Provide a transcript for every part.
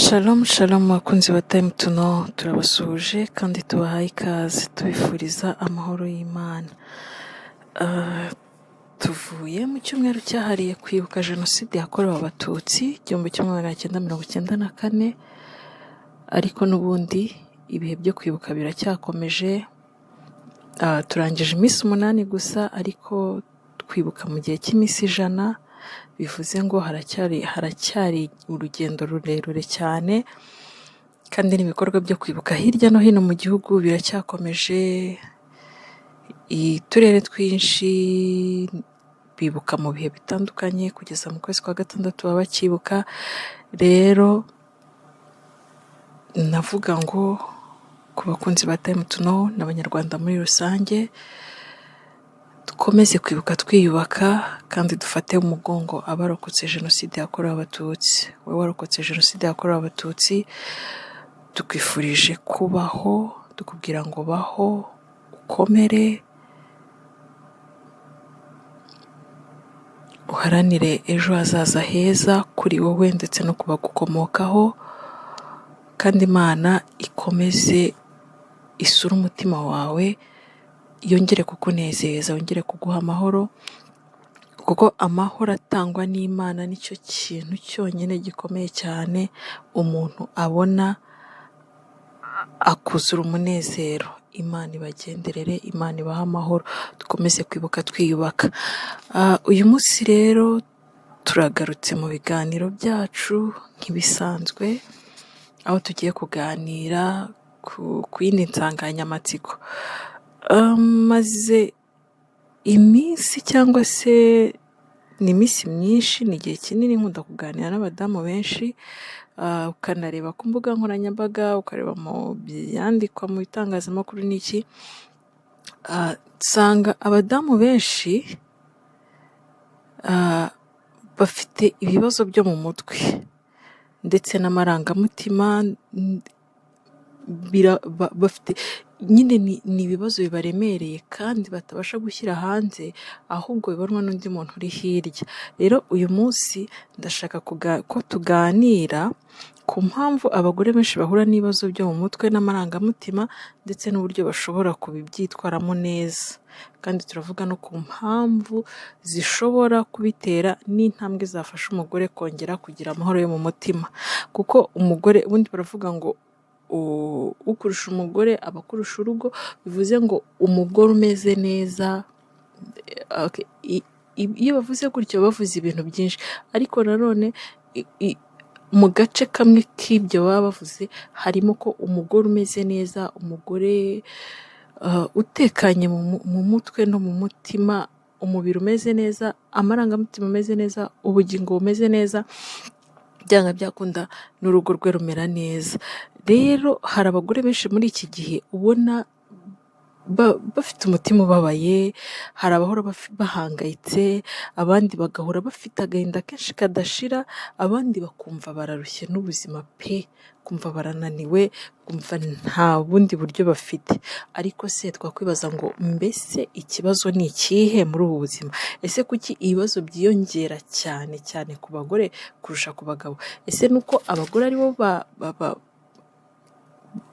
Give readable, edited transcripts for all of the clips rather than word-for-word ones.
Shalom shalom bakunzi ba Time to Know, turabasuhuje kandi tubahaye ikaze tubifuriza amahoro y'Imana. Tuvuye mu cyumweru cyahariye kwibuka jenoside yakorewe abatutsi 1994, ariko n'ubundi ibihe byo kwibuka biracyakomeje. Turangije iminsi 8 gusa, ariko twibuka mu gihe cy'iminsi 100, bivuze ngo haracyari urugendo rurerure cyane, kandi n'ibikorwa byo kwibuka hirya no hino mu gihugu biracyakomeje. Uturere twinshi bibuka mu bihe bitandukanye, kugeza mu kwezi kwa 6 baba bakibuka. Rero navuga ngo ku bakunzi ba Time to Know n'abanyarwanda muri rusange, dukomeze kwibuka twiyubaka kandi dufate umugongo abarokotse jenoside yakorewe abatutsi. Wowe warokotse jenoside yakorewe abatutsi, tukwifurije kubaho, tukubwira ngo baho, ukomere, uharanire ejo hazaza heza kuri wowe ndetse no kubagukomokaho, kandi Imana ikomeze isure umutima wawe, yongere kukunezeza, yongere kuguha amahoro, kuko amahoro atangwa n'Imana nicyo kintu cyonyine gikomeye cyane umuntu abona akuzura umunezero. Imana ibagenderere, Imana ibaha amahoro, dukomeze kwibuka twiyubaka. Uyu munsi rero turagarutse mu biganiro byacu nk'ibisanzwe, aho tugiye kuganira ku yindi nsanganyamatsiko. Maze iminsi cyangwa se ni iminsi myinshi, ni igihe kinini nkunda kuganira n'abadamu benshi, ukanareba ku mbuga nkoranyambaga, ukareba mu byandikwa mu bitangazamakuru n'iki, nsanga abadamu benshi bafite ibibazo byo mu mutwe ndetse n'amarangamutima. Bafite nyine ni ibibazo bibaremereye kandi batabasha gushyira hanze, ahubwo bibonwa n'undi muntu uri hirya. Rero uyu munsi ndashaka ko tuganira ku mpamvu abagore benshi bahura n'ibibazo byo mu mutwe n'amarangamutima, ndetse n'uburyo bashobora kubyitwaramo neza. Kandi turavuga no ku mpamvu zishobora kubitera n'intambwe zafasha umugore kongera kugira amahoro yo mu mutima. Kuko umugore, ubundi baravuga ngo ukurusha umugore aba akurusha urugo, bivuze ngo umugore umeze neza, iyo bavuze gutyo bavuze ibintu byinshi, ariko nanone mu gace kamwe k'ibyo baba bavuze harimo ko umugore umeze neza, umugore utekanye mu mutwe no mu mutima, umubiri umeze neza, amarangamutima ameze neza, ubugingo bumeze neza, byanga byakunda n'urugo rwe rumera neza. Rero hari abagore benshi muri iki gihe ubona bafite umutima ubabaye, hari abahora bahangayitse, abandi bagahora bafite agahinda kenshi kadashira, abandi bakumva bararushye n'ubuzima pe, kumva barananiwe, kumva nta bundi buryo bafite. Ariko se twakwibaza ngo mbese ikibazo ni ikihe muri ubu buzima? Ese kuki ibibazo byiyongera cyane cyane ku bagore kurusha ku bagabo? Ese nuko abagore aribo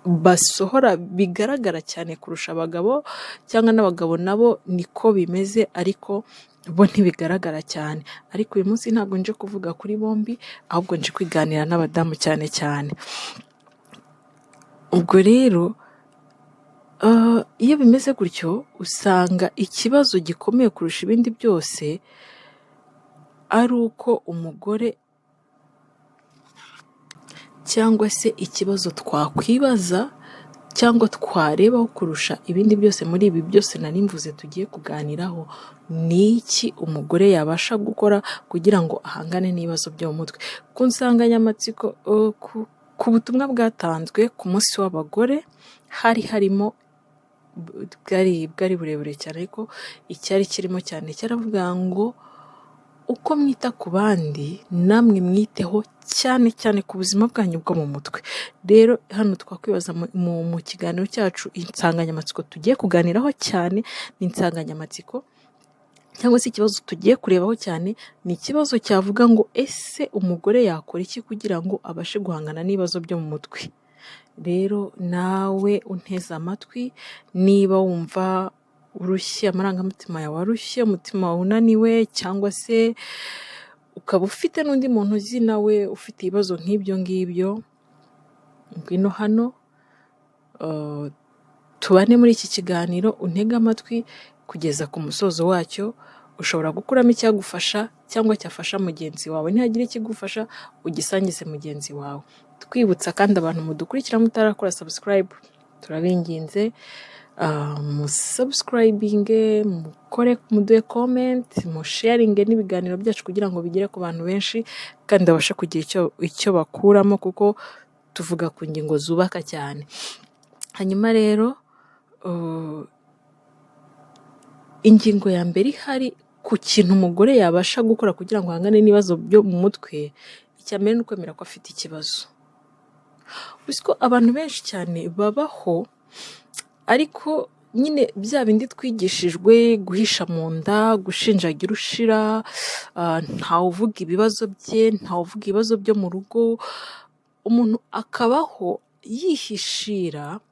basohora bigaragara cyane kurusha abagabo, cyangwa n'abagabo nabo niko bimeze ariko bo ntibigaragara cyane? Ariko uyu munsi ntabwo nje kuvuga kuri bombi, ahubwo nje kwiganira n'abadamu cyane cyane. Ubwo rero iyo bimeze gutyo, usanga ikibazo gikomeye kurusha ibindi byose ari uko umugore, cyangwa se ikibazo twakwibaza cyangwa twarebaho kurusha ibindi byose muri ibi byose nari mvuze tugiye kuganiraho, ni iki umugore yabasha gukora kugira ngo ahangane n'ibibazo byo mu mutwe. Ku nsanganyamatsiko, ku butumwa bwatanzwe ku munsi w'abagore, harimo bwari burebure cyane, ariko icyari kirimo cyane cyaravuga ngo uko mwita ku bandi namwe mwiteho cyane cyane ku buzima bwanyu bwo mu mutwe. Rero hano twakwibaza mu kiganiro cyacu, insanganyamatsiko tugiye kuganiraho cyane ni insanganyamatsiko cyangwa se ikibazo tugiye kurebaho cyane ni ikibazo cyavuga ngo ese umugore yakora iki kugira ngo abashe guhangana n'ibibazo byo mu mutwe. Rero nawe unteze amatwi, niba wumva urushye, amarangamutima yawe arushye, umutima wawe unaniwe, cyangwa se ukaba ufite n'undi muntu uzi nawe ufite ibibazo nk'ibyo ngibyo, ngwino hano tubane muri iki kiganiro, untege amatwi kugeza ku musozo wacyo. Ushobora gukuramo icyagufasha cyangwa cyafasha mugenzi wawe. Ntihagire ikigufasha ugisangize mugenzi wawe. Twibutsa kandi abantu mudukurikira mutarakora subscribe, turabinginze musubscribinge, muduhe comment, musharinge n'ibiganiro byacu kugira ngo bigere ku bantu benshi kandi babashe kugira icyo bakuramo, kuko tuvuga ku ngingo zubaka cyane. Hanyuma rero ingingo ya mbere ihari ku kintu umugore yabasha gukora kugira ngo ahangane n'ibibazo byo mu mutwe, icya mbere ni ukwemera ko afite ikibazo. Uzi ko abantu benshi cyane babaho ariko nyine bya bindi twigishijwe guhisha mu nda, gushinjagira ushira, ntawe uvuga ibibazo bye, ntawe uvuga ibibazo byo mu rugo, umuntu akabaho yihishira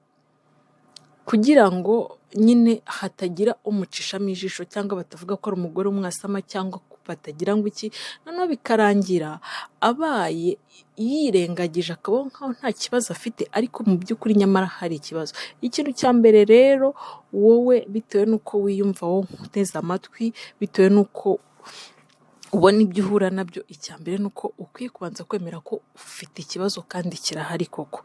kugira ngo nyine hatagira umucishamo ijisho, cyangwa batavuga ko ari umugore umwasama, cyangwa batagira ngo iki, noneho bikarangira abaye yirengagije akabaho nkaho nta kibazo afite, ariko mu by'ukuri nyamara hari ikibazo. Ikintu cya mbere rero, wowe bitewe n'uko wiyumva, wowe uteze amatwi, bitewe n'uko ubona ibyo uhura nabyo, icya mbere ni uko ukwiye kubanza kwemera ko ufite ikibazo kandi kirahari koko.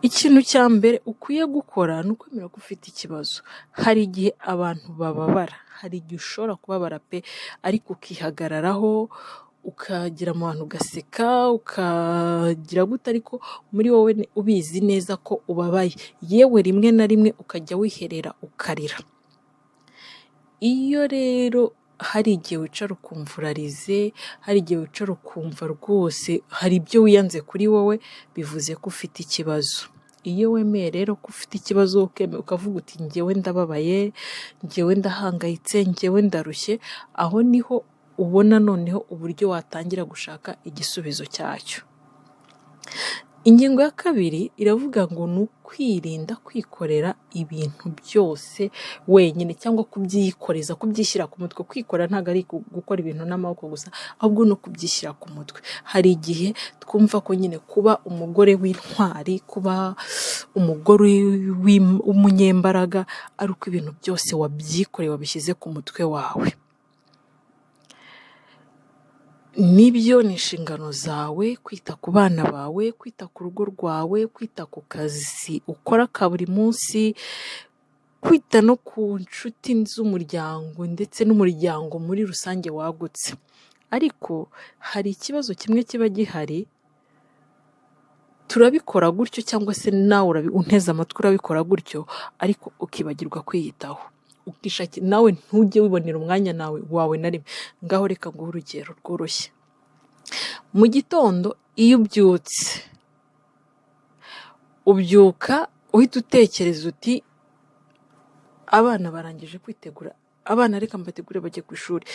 Ikintu cya mbere ukwiye gukora ni ukwemera ko ufite ikibazo. Hari igihe abantu bababara, hari igihe ushobora kubabara pe, ariko ukihagararaho, ukagira mu bantu ugaseka, ukagira gute, ariko muri wowe ubizi neza ko ubabaye, yewe rimwe na rimwe ukajya wiherera ukarira. Iyo rero hari igihe wicara ukumva urarize, hari igihe wicara ukumva rwose hari ibyo wiyanze kuri wowe, bivuze ko ufite ikibazo. Iyo wemeye rero ko ufite ikibazo, ukavuga uti njyewe ndababaye, njyewe ndahangayitse, njyewe ndarushye, aho niho ubona noneho uburyo watangira gushaka igisubizo cyacyo. Ingingo ya kabiri iravuga ngo ni ukwirinda kwikorera ibintu byose wenyine, cyangwa kubyikoreza, kubyishyira ku mutwe. Kwikorera ntabwo ari gukora ibintu n'amaboko gusa, ahubwo no kubyishyira ku mutwe. Hari igihe twumva ko nyine kuba umugore w'intwari, kuba umugore w'umunyembaraga, ari uko ibintu byose wabyikoreye, wabishyize ku mutwe wawe. Nibyo, ni inshingano zawe kwita ku bana bawe, kwita ku rugo rwawe, kwita ku kazi ukora ka buri munsi, kwita no ku nshuti z'umuryango ndetse n'umuryango muri rusange wagutse. Ariko hari ikibazo kimwe kiba gihari, turabikora gutyo, cyangwa se nawe unteze amatwi urabikora gutyo, ariko ukibagirwa kwiyitaho, ukishakira nawe, ntujye wibonera umwanya wawe na rimwe. Ngaho reka nguhe urugero rworoshye. Mu gitondo iyo ubyutse, ubyuka uhita utekereza uti abana barangije kwitegura, abana reka mbategure bajye ku ishuri,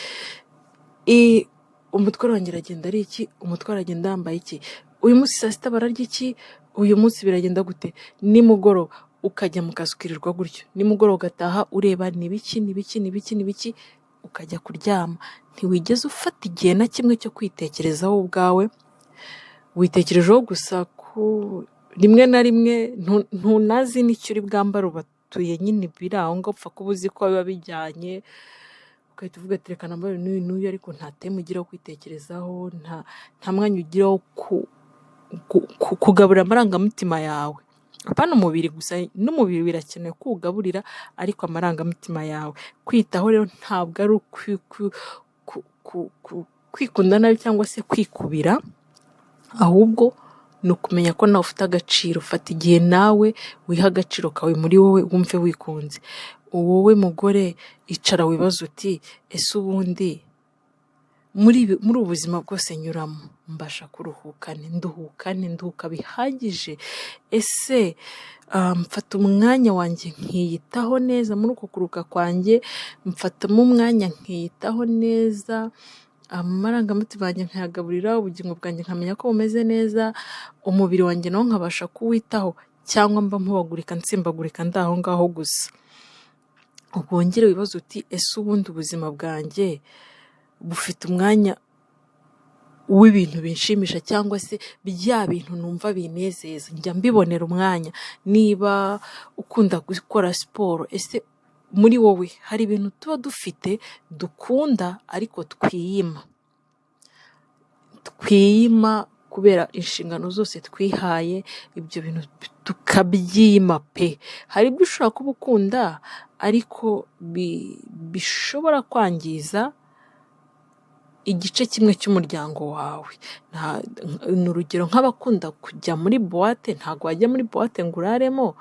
umutware wanjye aragenda ari iki, umutware aragenda yambaye iki, uyu munsi saa sita bararya iki, uyu munsi biragenda gute, nimugoroba ukajya mu kazi ukirirwa gutyo, nimugoroba ugataha ureba nibiki, ukajya kuryama. Ntiwigeze ufata igihe na kimwe cyo kwitekerezaho ubwawe, witekerejeho gusa ko rimwe na rimwe ntunazi n'icyo uri bwambara, ubatuye nyine biri aho ngaho, upfa kuba uzi ko biba bijyanye, ugahita uvuga ati reka nambare n'uyu, ariko nta teme ugiraho kwitekerezaho, nta mwanya ugiraho kugaburira amarangamutima yawe. Apana umubiri gusa, n'umubiri birakenewe kuwugaburira, ariko amarangamutima yawe kwitaho rero ntabwo ari kwikunda nabi cyangwa se kwikubira, ahubwo ni ukumenya ko nawe ufite agaciro. Ufata igihe nawe wiha agaciro kawe muri wowe, wumve wikunze. Wowe mugore icara wibaza uti ese ubundi muri ubu buzima bwose nyuramo mbasha nduhuka bihagije. Ese mfata umwanya wanjye nkiyitaho neza muri uko kuruhuka kwanjye, mfatamo umwanya nkiyitaho neza, amarangamutima yanjye nkayagaburira, ubugingo bwanjye nkamenya ko bumeze neza, umubiri wanjye nawo nkabasha kuwitaho, cyangwa mba mpubagurika nsimbagurika ndaho ngaho gusa. Ubwongere wibaza uti ese ubundi ubuzima bwanjye bufite umwanya w'ibintu binshimisha, cyangwa se bya bintu numva binezeza njya mbibonera umwanya? Niba ukunda gukora siporo, ese muri wowe hari ibintu tuba dufite dukunda ariko twiyima kubera inshingano zose twihaye, ibyo bintu tukabyima pe. Hari ibyo ushobora kuba ukunda ariko bishobora kwangiza igice kimwe cy'umuryango wawe. Ni urugero nk'abakunda kujya muri buwate, ntabwo wajya muri buwate ngo uraremo,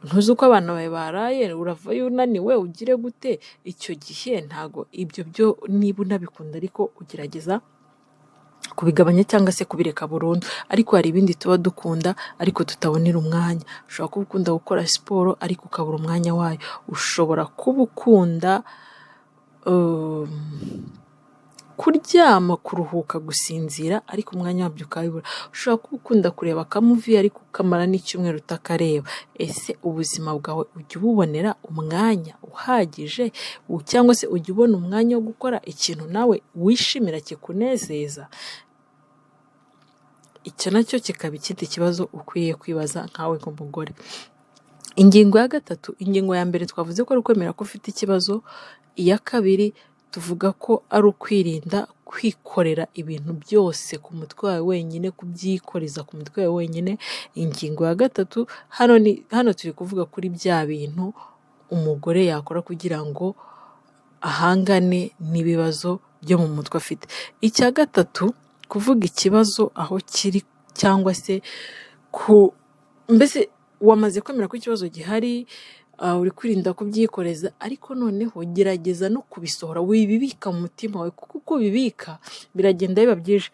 ntuzi uko abana bawe baraye, uravayo unaniwe ugire gute. Icyo gihe ntabwo ibyo byo, niba unabikunda ariko ugerageza kubigabanya cyangwa se kubireka burundu. Ariko hari ibindi tuba dukunda ariko tutabonera umwanya. Ushobora kuba ukunda gukora siporo ariko ukabura umwanya wayo. Ushobora kuba ukunda kuryama, kuruhuka, gusinzira ariko umwanya wabyo ukabibura. Ushobora kuba ukunda kureba akamuvi ariko ukamara n'icyumweru utakareba. Ese ubuzima bwawe ujya ububonera umwanya uhagije, cyangwa se ujya ubona umwanya wo gukora ikintu nawe wishimira kikunezeza? Icyo nacyo kikaba ikindi kibazo ukwiye kwibaza nkawe nk'umugore. Ingingo ya gatatu, ingingo ya mbere twavuze ko ari ukwemera ko ufite ikibazo. Iya kabiri tuvuga ko ari ukwirinda kwikorera ibintu byose ku mutwe wawe wenyine, kubyikoreza ku mutwe wawe wenyine. Ingingo ya gatatu, hano turi kuvuga kuri bya bintu umugore yakora kugira ngo ahangane n'ibibazo byo mu mutwe afite. Icya gatatu, kuvuga ikibazo aho kiri, cyangwa se mbese wamaze kwemera ko ikibazo gihari, uri kwirinda kubyikoreza, ariko noneho gerageza no kubisohora. Wibibika mu mutima wawe, kuko uko ubibika biragenda biba byinshi,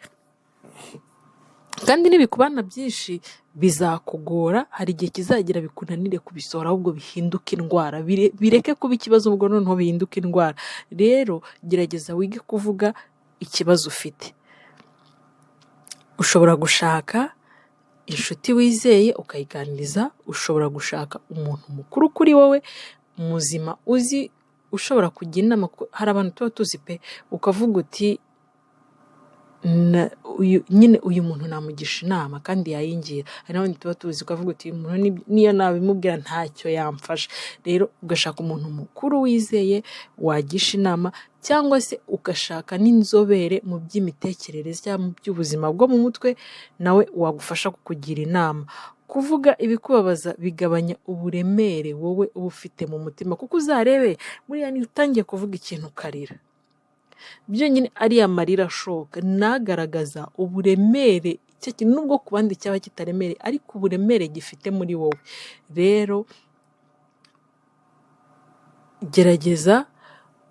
kandi nibikubana byinshi bizakugora. Hari igihe kizagera bikunanire kubisohora, ahubwo bihinduka indwara, bireke kuba ikibazo, ubwo noneho bihinduka indwara. Rero gerageza wige kuvuga ikibazo ufite. Ushobora gushaka inshuti wizeye ukayiganiriza, ushobora gushaka umuntu mukuru kuri wowe muzima uzi, ushobora kujya inama. Hari abantu tuba tuzi pe, ukavuga uti uyu muntu namugisha inama kandi yayingira. Hari n'abandi tuba tuzi ukavuga uti uyu muntu niyo nabimubwira ntacyo yamfasha. Rero ugashaka umuntu mukuru wizeye wagisha inama, cyangwa se ugashaka n'inzobere mu by'imitekerereze cyangwa mu by'ubuzima bwo mu mutwe, nawe wagufasha kukugira inama. Kuvuga ibikubabaza bigabanya uburemere wowe uba ufite mu mutima, kuko uzarebe buriya niba utangiye kuvuga ikintu ukarira, byonyine ariya marira ashoka nagaragaza uburemere icyo kintu, nubwo ku bandi cyaba kitaremereye ariko uburemere gifite muri wowe. Rero gerageza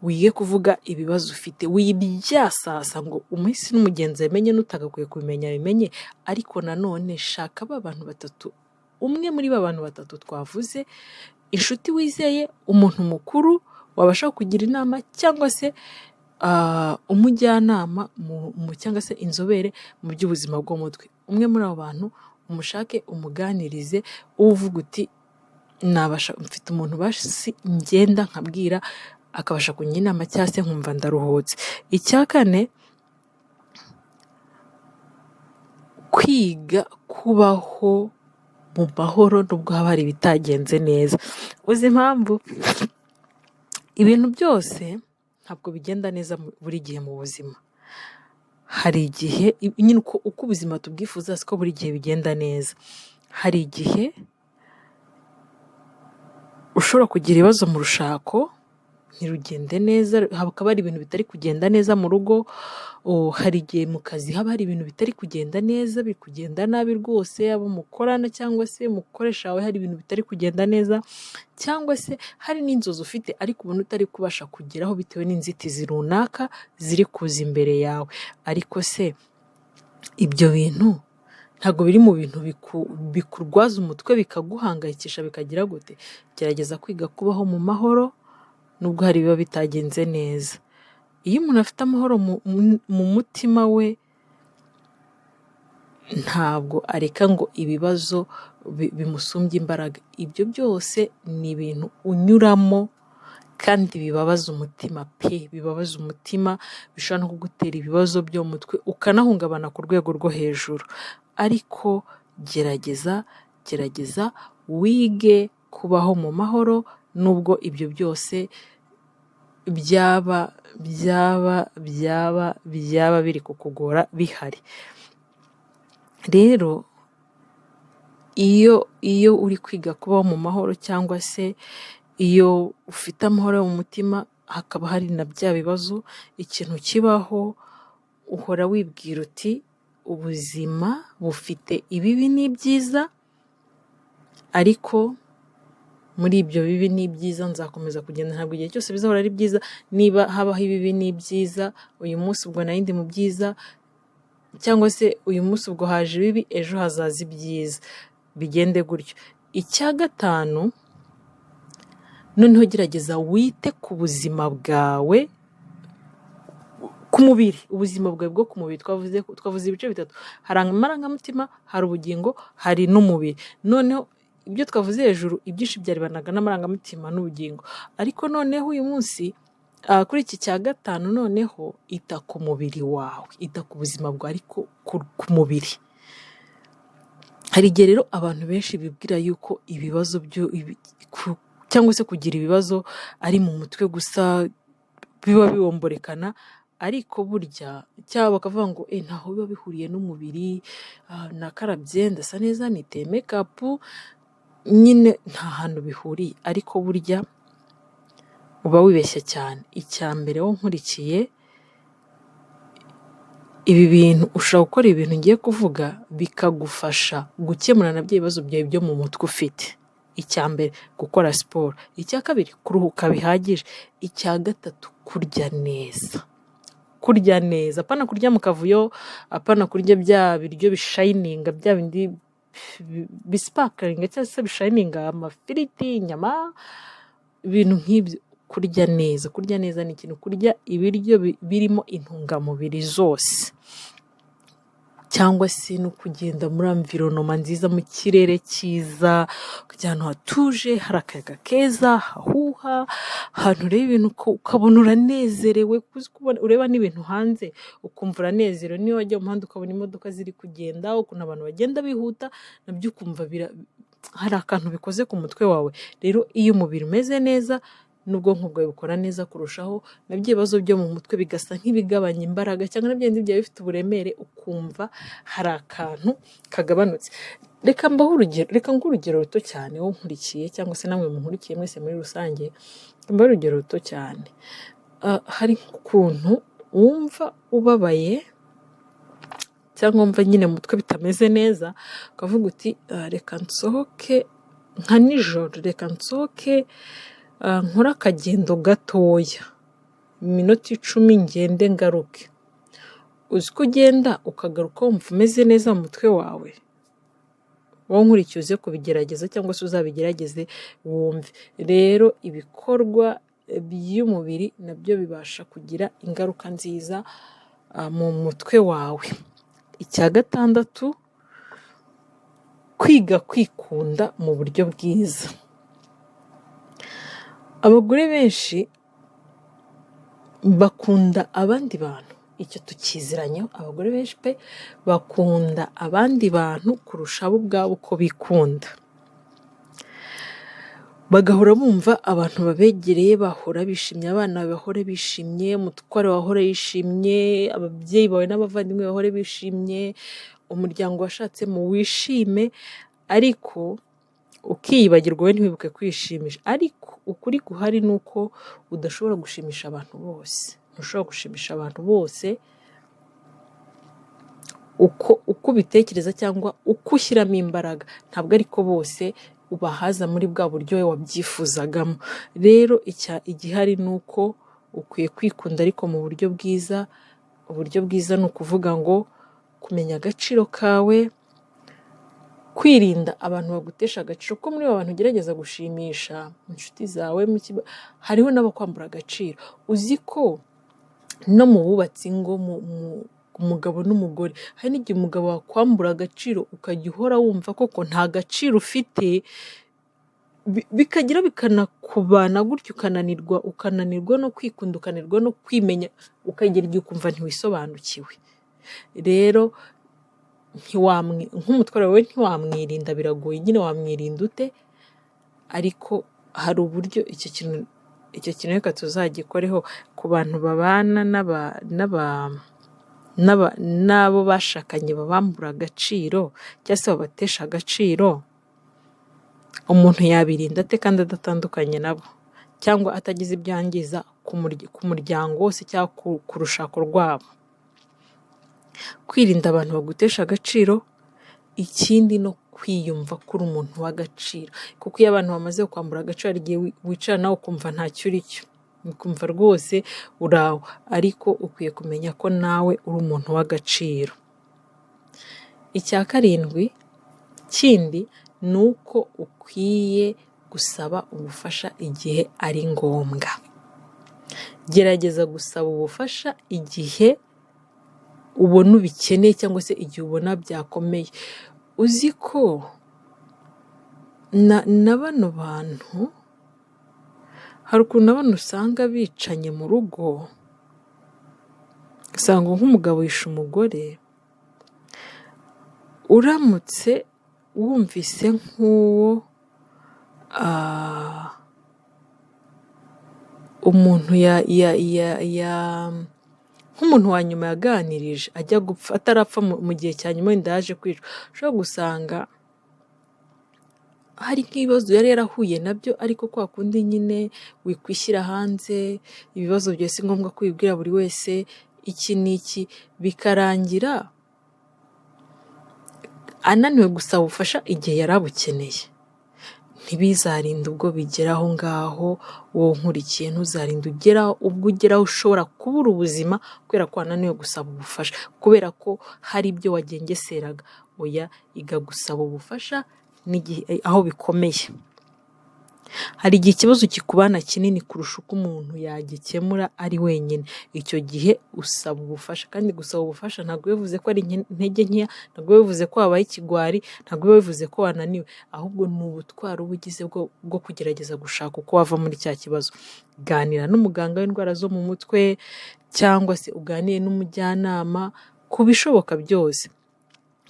wige kuvuga ibibazo ufite, wibyasasa ngo umuhisi n'umugenzi amenye, n'utagakwiye kubimenya bimenye. Ariko nanone shaka ba bantu batatu, umwe muri ba bantu batatu twavuze, inshuti wizeye, umuntu mukuru wabasha kugira inama, cyangwa se umujyanama cyangwa se inzobere mu by'ubuzima bwo mu mutwe. Umwe muri abo bantu umushake, umuganirize, uvuga uti mfite umuntu basi ngenda nkabwira akabasha kungira inama, cyangwa se nkumva ndaruhutse. Icya kane, kwiga kubaho mu mahoro nubwo haba hari ibitagenze neza. Uzi impamvu? Ibintu byose ntabwo bigenda neza buri gihe mu buzima. Hari igihe nyine uko ubuzima tubwifuza siko buri gihe bigenda neza. Hari igihe ushobora kugira ibibazo mu rushako, ntirugende neza, hakaba hari ibintu bitari kugenda neza mu rugo, hari igihe mu kazi haba hari ibintu bitari kugenda neza, biri kugenda nabi rwose, abo mukorana cyangwa se umukoresha wawe hari ibintu bitari kugenda neza, cyangwa se hari n'inzozi ufite ariko ubona utari kubasha kugeraho bitewe n'inzitizi runaka ziri kuza imbere yawe. Ariko se ibyo bintu ntabwo biri mu bintu bikurwaza umutwe, bikaguhangayikisha, bikagira gute? Gerageza kwiga kubaho mu mahoro nubwo hari biba bitagenze neza. Iyo umuntu afite amahoro mu mutima we, ntabwo areka ngo ibibazo bimusumbye imbaraga. Ibyo byose ni ibintu unyuramo kandi bibabaza umutima pe, bibabaza umutima, bishobora no kugutera ibibazo byo mu mutwe ukanahungabana ku rwego rwo hejuru. Ariko gerageza wige kubaho mu mahoro nubwo ibyo byose byaba biri kukugora bihari. Rero iyo uri kwiga kubaho mu mahoro, cyangwa se iyo ufite amahoro mu mutima hakaba hari na bya bibazo, ikintu kibaho uhora wibwira uti ubuzima bufite ibibi n'ibyiza, ariko muri ibyo bibi n'ibyiza nzakomeza kugenda, ntabwo igihe cyose bizahora ari byiza. Niba habaho ibibi n'ibyiza, uyu munsi ubwo nari ndi mu byiza, cyangwa se uyu munsi ubwo haje ibibi, ejo hazaza ibyiza, bigende gutyo. Icya gatanu, noneho gerageza wite ku buzima bwawe, ku mubiri, ubuzima bwawe bwo ku mubiri. Twavuze ibice bitatu: hari amarangamutima, hari ubugingo, hari n'umubiri. Noneho ibyo twavuze hejuru ibyinshi byarebanaga n'amarangamutima n'ubugingo, ariko noneho uyu munsi kuri iki cya gatanu, noneho ita ku mubiri wawe, ita ku buzima bwawe ariko ku mubiri. Hari igihe rero abantu benshi bibwira yuko ibibazo cyangwa se kugira ibibazo ari mu mutwe gusa, biba biwomborekana, ariko burya cyangwa bakavuga ngo ntaho biba bihuriye n'umubiri, nakarabye ndasa neza, niteye mekapu, nyine nta hantu bihuriye. Ariko burya uba wibeshya cyane. Icya mbere, wo nkurikiye ibi bintu, ushobora gukora ibintu ngiye kuvuga bikagufasha gukemura na bya bibazo byawe byo mu mutwe ufite. Icya mbere, gukora siporo. Icya kabiri, kuruhuka bihagije. Icya gatatu, kurya neza. Apana kurya mu kavuyo, apana kurya bya biryo bishayininga, bya bindi bisipakaringa cyangwa se bishayininga, amafiriti, inyama, ibintu nk'ibyo. Kurya neza ni ikintu. Kurya ibiryo birimo intungamubiri zose, cyangwa se no kugenda muri environoma nziza, mu kirere cyiza, ukajya ahantu hatuje, hari akayaga keza, hahuha, ahantu ureba ibintu ukabona uranezerewe, ureba n'ibintu hanze ukumva uranezerewe. Niyo wajya mu muhanda ukabona imodoka ziri kugenda, ukuntu abantu bagenda bihuta, nabyo ukumva hari akantu bikoze ku mutwe wawe. Rero iyo umubiri umeze neza n'ubwonko bwawe bukora neza kurushaho, nabyo ibibazo byo mu mutwe bigasa nk'ibigabanya imbaraga, cyangwa nabyo bindi byaba bifite uburemere, ukumva hari akantu kagabanutse. Reka nguhe urugero ruto cyane, wowe nkurikiye cyangwa se namwe munkurikiye mwese muri rusange. Mbahe urugero ruto cyane. Hari ukuntu wumva ubabaye cyangwa wumva nyine mu mutwe bitameze neza, ukavuga uti reka nsohoke nka nijoro, reka nsohoke nkora akagendo gatoya, iminota 10 ngende ngaruke. Uzi ko ugenda ukagaruka wumva umeze neza mu mutwe wawe? Wowe nkurikiye uze kubigerageza, cyangwa se uzabigerageze wumve. Rero ibikorwa by'umubiri nabyo bibasha kugira ingaruka nziza mu mutwe wawe. Icya gatandatu, kwiga kwikunda mu buryo bwiza. Abagore benshi bakunda abandi bantu, icyo tukiziranyeho. Abagore benshi pe bakunda abandi bantu kurusha abo ubwabo uko bikunda. Bagahora bumva abantu babegereye bahora bishimye, abana bahora bishimye, umutware wahora yishimye, ababyeyi bawe n'abavandimwe bahora bishimye, umuryango washatsemo wishime, ariko ukiyibagirwa wowe ntiwibuke kwishimisha. Ariko ukuri guhari ni uko udashobora gushimisha abantu bose. Ntushobora gushimisha abantu bose uko ubitekereza cyangwa uko ushyiramo imbaraga, ntabwo ariko bose ubahaza muri bwa buryo we wabyifuzagamo. Rero igihari ni uko ukwiye kwikunda ariko mu buryo bwiza. Uburyo bwiza ni ukuvuga ngo kumenya agaciro kawe, kwirinda abantu bagutesha agaciro, ko muri abo bantu ugerageza gushimisha inshuti zawe hariho n'abakwambura agaciro. Uzi ko no mu bubatsi ingo, umugabo n'umugore, hari n'igihe umugabo wakwambura agaciro ukajya uhora wumva koko nta gaciro ufite, bikagira bikanakubana gutyo, ukananirwa no kwikunda, ukananirwa no kwimenya, ukagera igihe ukumva ntiwisobanukiwe. Rero nk'umutware wawe ntiwamwirinda, biragoye nyine wamwirinda ute? Ariko hari uburyo icyo kintu reka tuzagikoreho ku bantu babana n'abo bashakanye babambura agaciro cyangwa se babatesha agaciro. Umuntu yabirinda ate kandi adatandukanye nabo, cyangwa atagize ibyangiza ku muryango wose cyangwa ku rushako rwabo? Kwirinda abantu bagutesha agaciro, ikindi no kwiyumva ko uri umuntu w'agaciro, kuko iyo abantu bamaze kwambura agaciro hari igihe wicara nawe ukumva ntacyo uri cyo, ukumva rwose uraho, ariko ukwiye kumenya ko nawe uri umuntu w'agaciro. Icya karindwi kindi ni uko ukwiye gusaba ubufasha igihe ari ngombwa. Gerageza gusaba ubufasha igihe ubona ubikeneye cyangwa se igihe ubona byakomeye. Uzi ko na bano bantu hari ukuntu abantu usanga bicanye mu rugo, usanga nk'umugabo yishe umugore, uramutse wumvise nk'uwo umuntu nk'umuntu wa nyuma yaganirije ajya gupfa, atarapfa mu gihe cya nyuma wenda yaje kwicwa, ushobora gusanga hari nk'ibibazo yari yarahuye nabyo, ariko kwa kundi nyine wikwishyira hanze, ibibazo byose si ngombwa ko wibwira buri wese iki n'iki, bikarangira ananiwe gusaba ubufasha igihe yari abukeneye. Ntibizarinde ubwo bigera aho ngaho, wowe nkurikiye ntuzarinde ubwo ugeraho ushobora kubura ubuzima kubera ko wananiwe gusaba ubufasha, kubera ko hari ibyo wagengeseraga. Oya, iga gusaba ubufasha n'igihe aho bikomeye. Hari igihe ikibazo kikubana kinini kurusha uko umuntu yagikemura ari wenyine, icyo gihe usaba ubufasha. Kandi gusaba ubufasha ntabwo bivuze ko ari intege nkeya, ntabwo bivuze ko wabaye ikigwari, ntabwo bivuze ko wananiwe, ahubwo ni ubutwari uba ugize bwo kugerageza gushaka uko wava muri cya kibazo. Ganira n'umuganga w'indwara zo mu mutwe, cyangwa se uganire n'umujyanama ku bishoboka byose,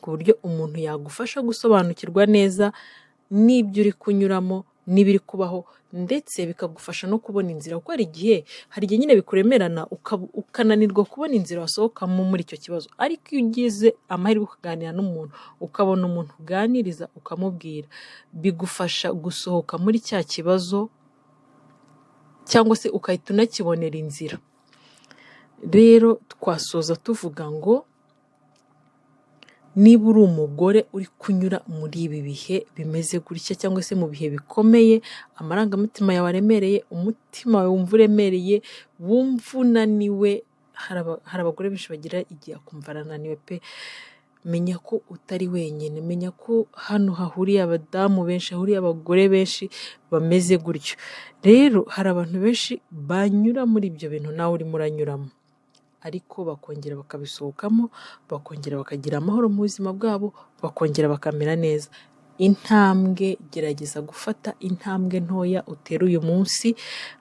ku buryo umuntu yagufasha gusobanukirwa neza n'ibyo uri kunyuramo n'ibiri kubaho, ndetse bikagufasha no kubona inzira. Kuko hari igihe nyine bikuremerana ukananirwa kubona inzira wasohokamo muri icyo kibazo, ariko iyo ugize amahirwe ukaganira n'umuntu, ukabona umuntu uganiriza ukamubwira, bigufasha gusohoka muri cya kibazo, cyangwa se ukahita unakibonera inzira. Rero twasoza tuvuga ngo niba uri umugore uri kunyura muri ibi bihe bimeze gutya, cyangwa se mu bihe bikomeye, amarangamutima yawe aremereye, umutima wawe wumva uremereye, wumva unaniwe, hari abagore benshi bagira igihe akumva arananiwe pe, menya ko utari wenyine, menya ko hano hahuriye abadamu benshi, hahuriye abagore benshi bameze gutyo. Rero hari abantu benshi banyura muri ibyo bintu nawe urimo uranyuramo, ariko bakongera bakabisohokamo, bakongera bakagira amahoro mu buzima bwabo, bakongera bakamera neza. Gerageza gufata intambwe ntoya utera uyu munsi,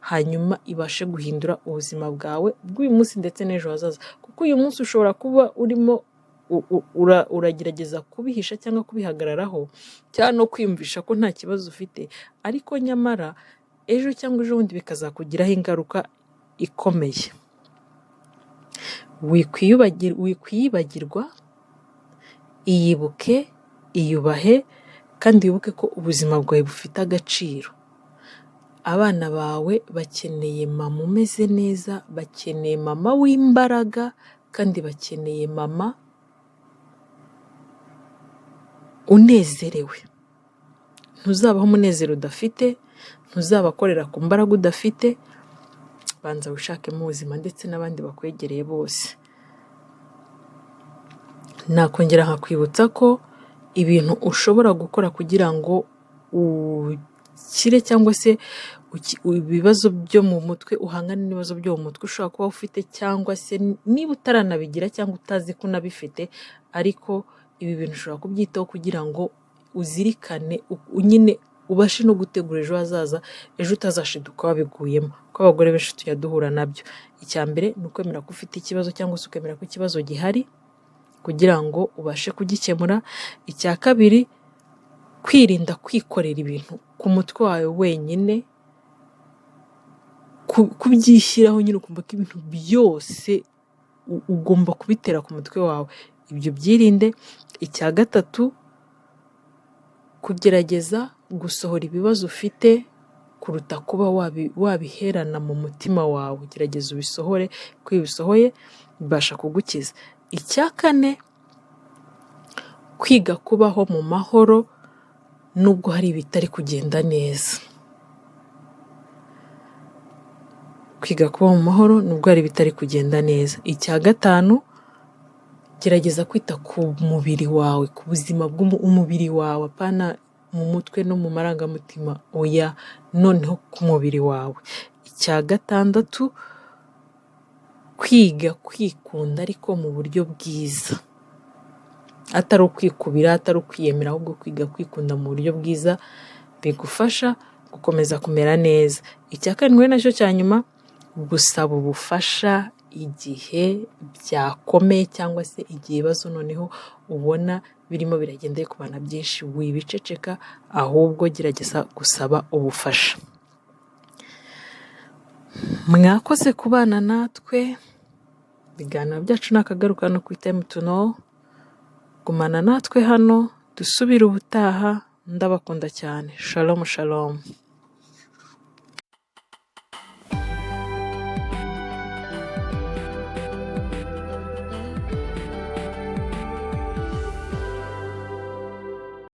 hanyuma ibashe guhindura ubuzima bwawe bw'uyu munsi ndetse n'ejo hazaza. Kuko uyu munsi ushobora kuba urimo uragerageza kubihisha cyangwa kubihagararaho, cyangwa no kwiyumvisha ko nta kibazo ufite, ariko nyamara ejo cyangwa ejo bundi bikazakugiraho ingaruka ikomeye. Wikwiyibagirwa, iyibuke, iyubahe, kandi wibuke ko ubuzima bwawe bufite agaciro. abana bawe bakeneye mama umeze neza, bakeneye mama w'imbaraga, kandi bakeneye mama unezerewe. Ntuzabaho umunezero udafite, ntuzabakorera ku mbaraga udafite. Banza wishakemo ubuzima ndetse n'abandi bakwegereye bose. Nakongera nkakwibutsa ko ibintu ushobora gukora kugira ngo ukire cyangwa se ibibazo byo mu mutwe, uhangane n'ibibazo byo mu mutwe ushobora kuba ufite, cyangwa se niba utaranabigira cyangwa utazi ko unabifite, ariko ibi bintu ushobora kubyitaho kugira ngo uzirikane nyine ubashe no gutegura ejo hazaza, ejo utazashiduka wabiguyemo, kuko abagore benshi tujya duhura nabyo. Icya mbere ni ukwemera ko ufite ikibazo cyangwa se ukemera ko ikibazo gihari kugira ngo ubashe kugikemura. Icya kabiri, kwirinda kwikorera ibintu ku mutwe wawe wenyine, kubyishyiraho nyine ukumva ko ibintu byose ugomba kubitera ku mutwe wawe, ibyo byirinde. Icya gatatu, kugerageza gusohora ibibazo ufite kuruta kuba wabiherana mu mutima wawe. Gerageza ubisohore, ko iyo ubisohoye bibasha kugukiza. Icya kane, kwiga kubaho mu mahoro nubwo hari ibitari kugenda neza. Kwiga kubaho mu mahoro nubwo hari ibitari kugenda neza. Icya gatanu, gerageza kwita ku mubiri wawe, ku buzima bw'umubiri wawe, apana mu mutwe no mu marangamutima, oya, noneho ku mubiri wawe. Icya gatandatu, kwiga kwikunda ariko mu buryo bwiza, atari ukwikubira, atari ukwiyemera, ahubwo kwiga kwikunda mu buryo bwiza bigufasha gukomeza kumera neza. Icya karindwi nacyo cya nyuma, gusaba ubufasha igihe byakomeye cyangwa se igihe ibibazo noneho ubona birimo biragenda bikubana byinshi, wibiceceka, ahubwo gerageza gusaba ubufasha. Mwakoze kubana natwe, ibiganiro byacu nakagaruka hano kuri Time to Know. Gumana natwe hano, dusubire ubutaha. Ndabakunda cyane. Shalom shalom.